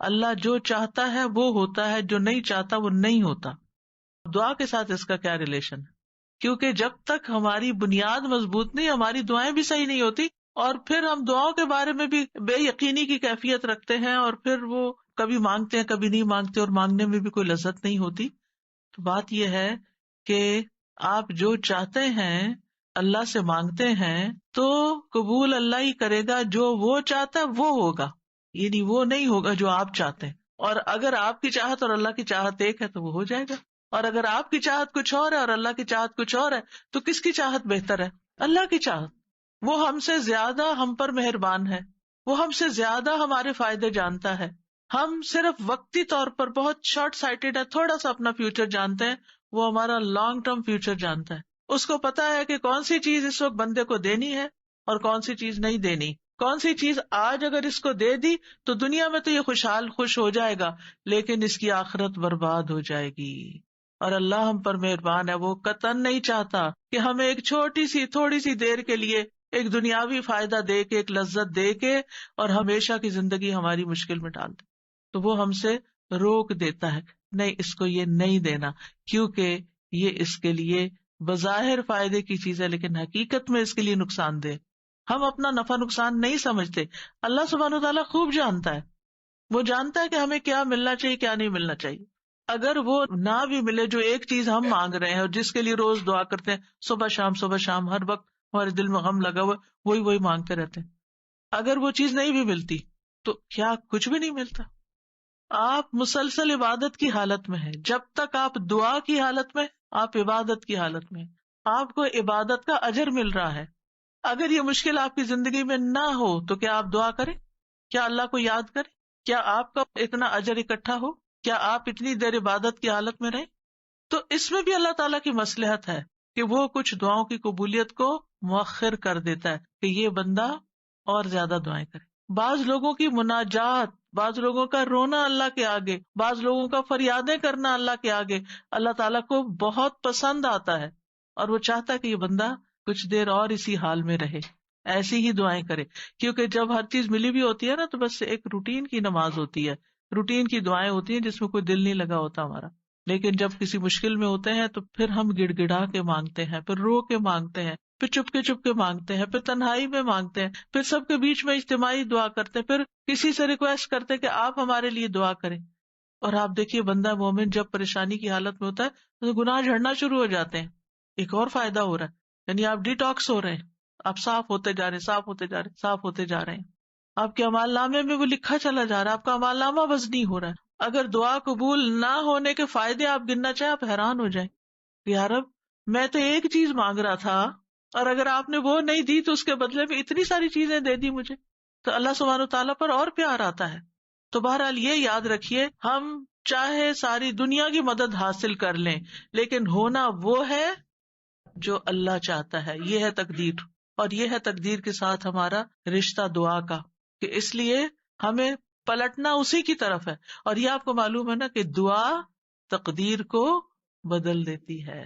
اللہ جو چاہتا ہے وہ ہوتا ہے، جو نہیں چاہتا وہ نہیں ہوتا. دعا کے ساتھ اس کا کیا ریلیشن ہے؟ کیونکہ جب تک ہماری بنیاد مضبوط نہیں، ہماری دعائیں بھی صحیح نہیں ہوتی، اور پھر ہم دعاؤں کے بارے میں بھی بے یقینی کی کیفیت رکھتے ہیں، اور پھر وہ کبھی مانگتے ہیں کبھی نہیں مانگتے، اور مانگنے میں بھی کوئی لذت نہیں ہوتی. تو بات یہ ہے کہ آپ جو چاہتے ہیں اللہ سے مانگتے ہیں تو قبول اللہ ہی کرے گا. جو وہ چاہتا ہے وہ ہوگا، یعنی وہ نہیں ہوگا جو آپ چاہتے ہیں. اور اگر آپ کی چاہت اور اللہ کی چاہت ایک ہے تو وہ ہو جائے گا. اور اگر آپ کی چاہت کچھ اور ہے اور اللہ کی چاہت کچھ اور ہے تو کس کی چاہت بہتر ہے؟ اللہ کی چاہت. وہ ہم سے زیادہ ہم پر مہربان ہے، وہ ہم سے زیادہ ہمارے فائدے جانتا ہے. ہم صرف وقتی طور پر بہت شارٹ سائٹڈ ہے، تھوڑا سا اپنا فیوچر جانتے ہیں، وہ ہمارا لانگ ٹرم فیوچر جانتا ہے. اس کو پتا ہے کہ کون سی چیز اس وقت بندے کو دینی ہے اور کون سی چیز نہیں دینی. کون سی چیز آج اگر اس کو دے دی تو دنیا میں تو یہ خوش ہو جائے گا، لیکن اس کی آخرت برباد ہو جائے گی. اور اللہ ہم پر مہربان ہے، وہ قطعاً نہیں چاہتا کہ ہمیں ایک چھوٹی سی تھوڑی سی دیر کے لیے ایک دنیاوی فائدہ دے کے، ایک لذت دے کے، اور ہمیشہ کی زندگی ہماری مشکل میں ڈال دے. تو وہ ہم سے روک دیتا ہے، نہیں اس کو یہ نہیں دینا، کیونکہ یہ اس کے لیے بظاہر فائدے کی چیز ہے لیکن حقیقت میں اس کے لیے نقصان دہ. ہم اپنا نفع نقصان نہیں سمجھتے، اللہ سبحانہ وتعالیٰ خوب جانتا ہے. وہ جانتا ہے کہ ہمیں کیا ملنا چاہیے کیا نہیں ملنا چاہیے. اگر وہ نہ بھی ملے جو ایک چیز ہم مانگ رہے ہیں اور جس کے لیے روز دعا کرتے ہیں، صبح شام ہر وقت ہمارے دل میں غم لگا ہوا، وہی مانگتے رہتے ہیں، اگر وہ چیز نہیں بھی ملتی تو کیا کچھ بھی نہیں ملتا؟ آپ مسلسل عبادت کی حالت میں ہیں. جب تک آپ دعا کی حالت میں، آپ عبادت کی حالت میں، آپ کو عبادت کا اجر مل رہا ہے. اگر یہ مشکل آپ کی زندگی میں نہ ہو تو کیا آپ دعا کریں؟ کیا اللہ کو یاد کریں؟ کیا آپ کا اتنا اجر اکٹھا ہو؟ کیا آپ اتنی دیر عبادت کی حالت میں رہیں؟ تو اس میں بھی اللہ تعالیٰ کی مصلحت ہے کہ وہ کچھ دعاؤں کی قبولیت کو مؤخر کر دیتا ہے کہ یہ بندہ اور زیادہ دعائیں کرے. بعض لوگوں کی مناجات، بعض لوگوں کا رونا اللہ کے آگے، بعض لوگوں کا فریادیں کرنا اللہ کے آگے اللہ تعالیٰ کو بہت پسند آتا ہے، اور وہ چاہتا ہے کہ یہ بندہ کچھ دیر اور اسی حال میں رہے، ایسی ہی دعائیں کرے. کیونکہ جب ہر چیز ملی بھی ہوتی ہے نا تو بس ایک روٹین کی نماز ہوتی ہے، روٹین کی دعائیں ہوتی ہیں جس میں کوئی دل نہیں لگا ہوتا ہمارا. لیکن جب کسی مشکل میں ہوتے ہیں تو پھر ہم گڑ گڑا کے مانگتے ہیں، پھر رو کے مانگتے ہیں، پھر چپ کے مانگتے ہیں، پھر تنہائی میں مانگتے ہیں، پھر سب کے بیچ میں اجتماعی دعا کرتے ہیں، پھر کسی سے ریکویسٹ کرتے ہیں کہ آپ ہمارے لیے دعا کریں. اور آپ دیکھیے بندہ مومن جب پریشانی کی حالت میں ہوتا ہے تو گناہ جھڑنا شروع ہو جاتے ہیں. ایک اور فائدہ ہو رہا ہے، یعنی آپ ڈیٹاکس ہو رہے ہیں، آپ صاف ہوتے جا رہے ہیں، صاف ہوتے جا رہے ہیں. آپ کے اعمال نامے میں وہ لکھا چلا جا رہا ہے، آپ کا اعمال نامہ وزنی ہو رہا ہے. اگر دعا قبول نہ ہونے کے فائدے آپ گننا چاہیں آپ حیران ہو جائیں، یا رب میں تو ایک چیز مانگ رہا تھا اور اگر آپ نے وہ نہیں دی تو اس کے بدلے میں اتنی ساری چیزیں دے دی مجھے. تو اللہ سبحانہ وتعالیٰ پر اور پیار آتا ہے. تو بہرحال یہ یاد رکھیے، ہم چاہے ساری دنیا کی مدد حاصل کر لیں لیکن ہونا وہ ہے جو اللہ چاہتا ہے. یہ ہے تقدیر، اور یہ ہے تقدیر کے ساتھ ہمارا رشتہ دعا کا، کہ اس لیے ہمیں پلٹنا اسی کی طرف ہے. اور یہ آپ کو معلوم ہے نا کہ دعا تقدیر کو بدل دیتی ہے.